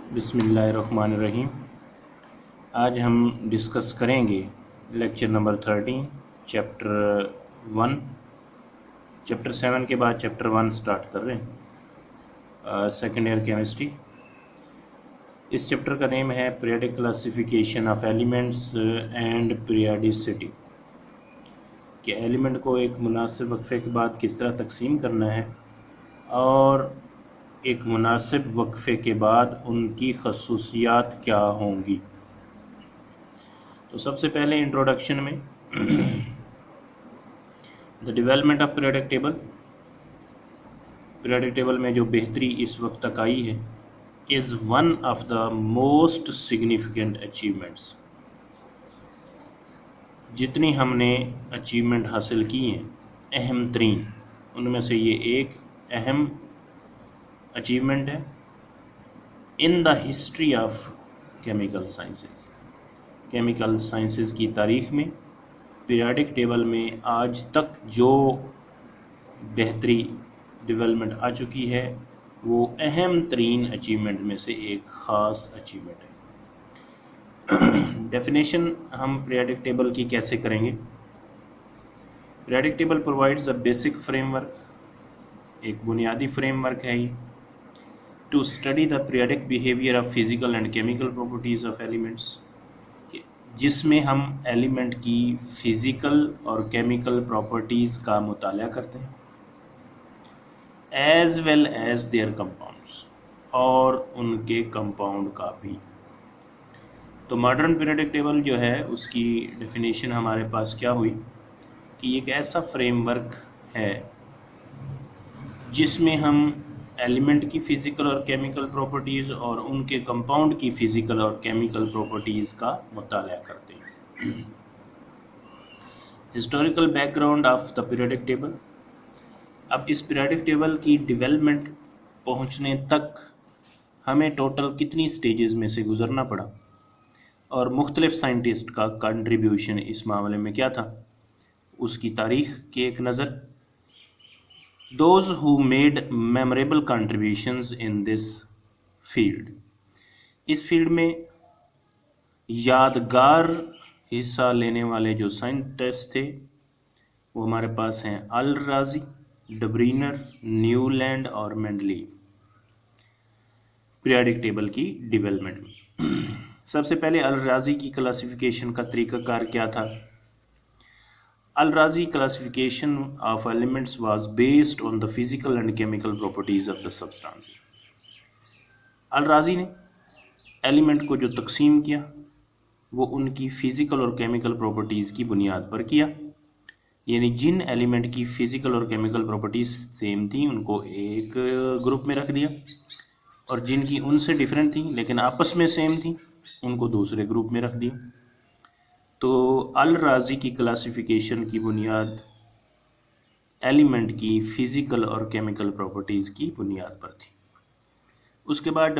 बिस्मिल्लाहिर्रहमानिर्रहीम। आज हम डिस्कस करेंगे लेक्चर नंबर 13 चैप्टर 1। चैप्टर 7 के बाद चैप्टर 1 स्टार्ट कर रहे हैं, सेकेंड ईयर केमिस्ट्री। इस चैप्टर का नेम है periodic classification of elements and periodicity, कि एलिमेंट को एक मुनासिब वक्फे के बाद किस तरह तकसीम करना है और एक मुनासिब वक्फे के बाद उनकी खसूसियात क्या होंगी। तो सबसे पहले इंट्रोडक्शन में the development of periodic table. Periodic table में जो बेहतरी इस वक्त तक आई है is one of the most significant achievements. जितनी हमने अचीवमेंट हासिल की हैं अहम तरीन, उनमें से ये एक अहम अचीवमेंट है in the history of chemical sciences. Chemical sciences की तारीख में पीरियोडिक टेबल में आज तक जो बेहतरी डेवलपमेंट आ चुकी है वो अहम तरीन अचीवमेंट में से एक ख़ास अचीवमेंट है। डेफिनेशन हम पीरियोडिक टेबल की कैसे करेंगे? Periodic table provides a basic framework, एक बुनियादी फ्रेमवर्क है ये, to study the periodic behaviour of physical and chemical properties of elements, जिसमें हम एलिमेंट की फ़िज़िकल और केमिकल प्रॉपर्टीज़ का मुताला करते हैं, as well as there compounds, और उनके कंपाउंड का भी। तो मॉडर्न पीरियोडिक टेबल जो है उसकी डेफिनेशन हमारे पास क्या हुई कि एक ऐसा फ्रेमवर्क है जिसमें हम एलिमेंट की फ़िज़िकल और केमिकल प्रॉपर्टीज़ और उनके कंपाउंड की फ़िज़िकल और केमिकल प्रॉपर्टीज़ का मुताला करते हैं। Historical background of the periodic table. अब इस पीरियोडिक टेबल की डेवलपमेंट पहुंचने तक हमें टोटल कितनी स्टेजेस में से गुजरना पड़ा और मुख्तलिफ साइंटिस्ट का कंट्रीब्यूशन इस मामले में क्या था, उसकी तारीख की एक नज़र। Those who made memorable contributions in this field, इस फील्ड में यादगार हिस्सा लेने वाले जो साइंटिस्ट थे वो हमारे पास हैं अल राजी, डब्रीनर, न्यूलैंड और मेंडलीव। पीरियोडिक टेबल की डेवलपमेंट में सबसे पहले अल राजी की क्लासिफिकेशन का तरीकाकार क्या था? Al Razi classification of elements was based on the physical and chemical properties of the substances. Al Razi ने एलिमेंट को जो तकसीम किया वो उनकी फ़िज़िकल और केमिकल प्रॉपर्टीज़ की बुनियाद पर किया, यानी जिन एलिमेंट की फ़िज़िकल और केमिकल प्रॉपर्टीज़ सेम थी उनको एक ग्रुप में रख दिया, और जिनकी उनसे डिफरेंट थी लेकिन आपस में सेम थी उनको दूसरे ग्रुप में रख दिया। तो अल राजी की क्लासिफिकेशन की बुनियाद एलिमेंट की फ़िज़िकल और केमिकल प्रॉपर्टीज़ की बुनियाद पर थी। उसके बाद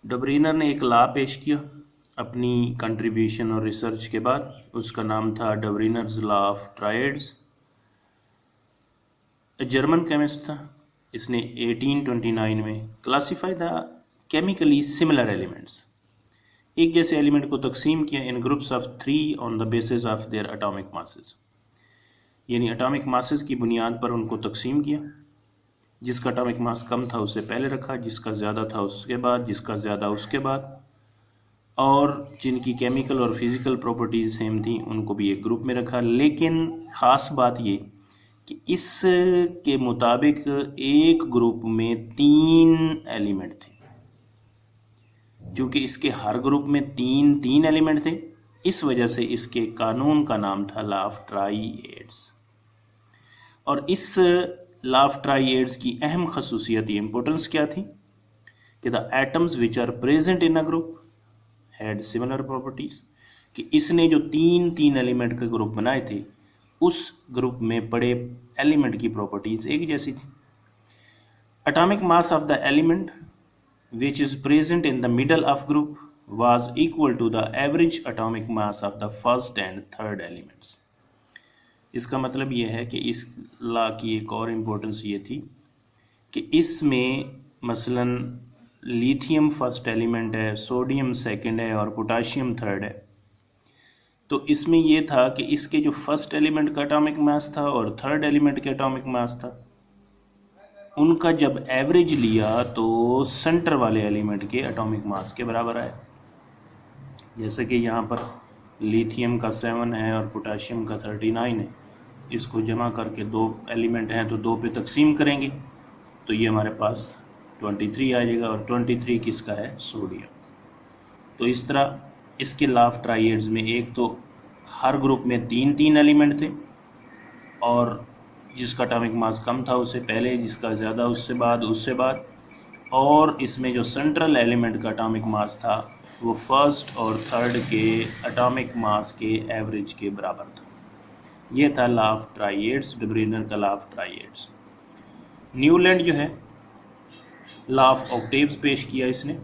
डब्रीनर ने एक लॉ पेश किया अपनी कंट्रीब्यूशन और रिसर्च के बाद, उसका नाम था Dobereiner's law of triads. German chemist था, इसने 1829 में classify the chemically similar elements, एक जैसे एलिमेंट को तकसीम किया in groups of 3 on the basis of their atomic masses, यानी एटॉमिक मासेस की बुनियाद पर उनको तकसीम किया। जिसका एटॉमिक मास कम था उसे पहले रखा, जिसका ज़्यादा था उसके बाद, जिसका ज़्यादा उसके बाद, और जिनकी केमिकल और फिज़िकल प्रॉपर्टीज़ सेम थी उनको भी एक ग्रुप में रखा। लेकिन ख़ास बात ये कि इसके मुताबिक एक ग्रुप में 3 एलिमेंट थे, क्योंकि इसके हर ग्रुप में तीन एलिमेंट थे, इस वजह से इसके कानून का नाम था लॉ ऑफ ट्राइएड्स। और इस लॉ ऑफ ट्राइएड्स की अहम खसूसियत, इंपॉर्टेंस क्या थी कि the atoms which are present in a group had similar properties, कि इसने जो तीन एलिमेंट के ग्रुप बनाए थे उस ग्रुप में पड़े एलिमेंट की प्रॉपर्टीज एक जैसी थी। Atomic mass of the element which is present in the middle of group was equal to the average atomic mass of the first and third elements. इसका मतलब ये है कि इस लॉ की एक और इम्पोर्टेंस ये थी कि इसमें मसलन लिथियम फर्स्ट एलिमेंट है, सोडियम सेकंड है और पोटाशियम थर्ड है। तो इसमें ये था कि इसके जो फर्स्ट एलिमेंट का एटॉमिक मास था और थर्ड एलिमेंट का एटॉमिक मास था, उनका जब एवरेज लिया तो सेंटर वाले एलिमेंट के एटॉमिक मास के बराबर आए। जैसे कि यहाँ पर लिथियम का 7 है और पोटाशियम का 39 है। इसको जमा करके 2 एलिमेंट हैं तो 2 पे तकसीम करेंगे तो ये हमारे पास 23 आ जाएगा, और 23 किसका है? सोडियम। तो इस तरह इसके लाफ ट्राइएड्स में एक तो हर ग्रुप में 3 एलिमेंट थे, और जिसका एटॉमिक मास कम था उससे पहले, जिसका ज़्यादा उससे बाद, और इसमें जो सेंट्रल एलिमेंट का एटॉमिक मास था वो फर्स्ट और थर्ड के एटॉमिक मास के एवरेज के बराबर था। ये था लॉ ऑफ ट्राइएड्स, डे ब्रुइनर का लॉ ऑफ ट्राइएड्स। न्यूलैंड जो है लॉ ऑफ ऑक्टेव्स पेश किया इसने।